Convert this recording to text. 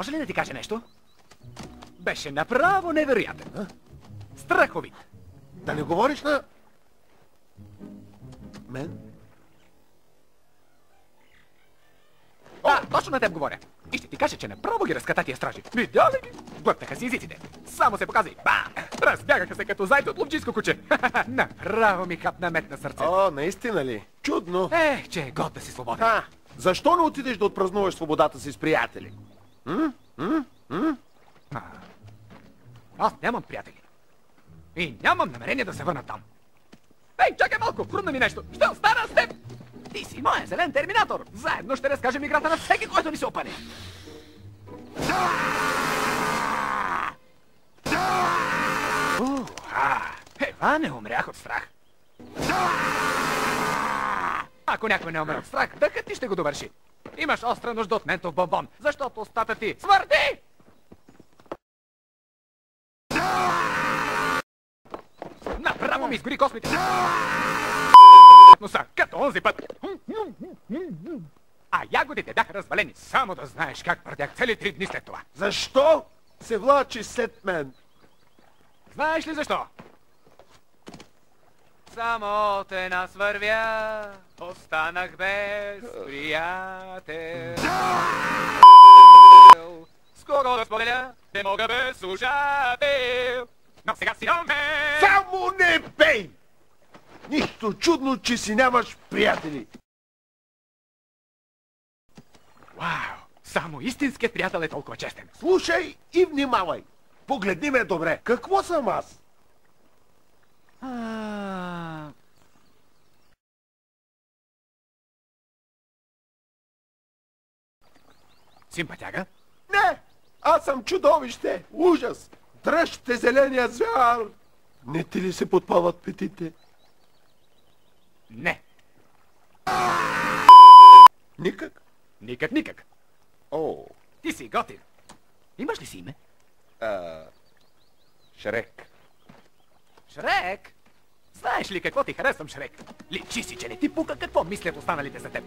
може ли да ти кажа нещо? Беше направо невероятен. Страховит. Да не говориш на... мен? Да, точно на теб говоря. И ще ти кажа, че направо ги разката тия стражи. Видя ли ги? Глътнаха си езиците. Само се показа и бам! Разбягаха се като зайци от ловджийско куче. Направо ми хапна мед на сърце. О, наистина ли? Чудно. Че е год да си свободен. Защо не отидеш да отпразнуваш свободата си с приятели? Аз нямам приятели. И нямам намерение да се върна там. Ей, чакай малко, хрумна ми нещо. Ще остана с теб. Ти си моя зелен терминатор. Заедно ще разкажем играта на всеки, който ни се опане. Ева, не умрях от страх. Ако някой не умре от страх, дъхът ти ще го довърши. Имаш остра нужда от ментов бомбон, защото устата ти смърди! Направо ми изгори космите. Носа, като онзи път. А ягодите бяха развалени. Само да знаеш как върдях цели 3 дни след това. Защо се влачи след мен? Знаеш ли защо? Само те нас вървя, останах без приятел. С кого да споделя, не мога без слушател. Но сега си на мен! Само не пей! Нищо чудно, че си нямаш приятели. Вау! Само истинският приятел е толкова честен. Слушай и внимавай. Погледни ме добре. Какво съм аз? Симпатяга? Не! Аз съм чудовище! Ужас! Дръжте зеления звяр! Не ти ли се подпалват петите? Не. Никак? Никак. О, Ти си готин. Имаш ли си име? Шрек. Шрек? Знаеш ли какво ти харесвам, Шрек? Личи си, че не ти пука какво мислят останалите за теб.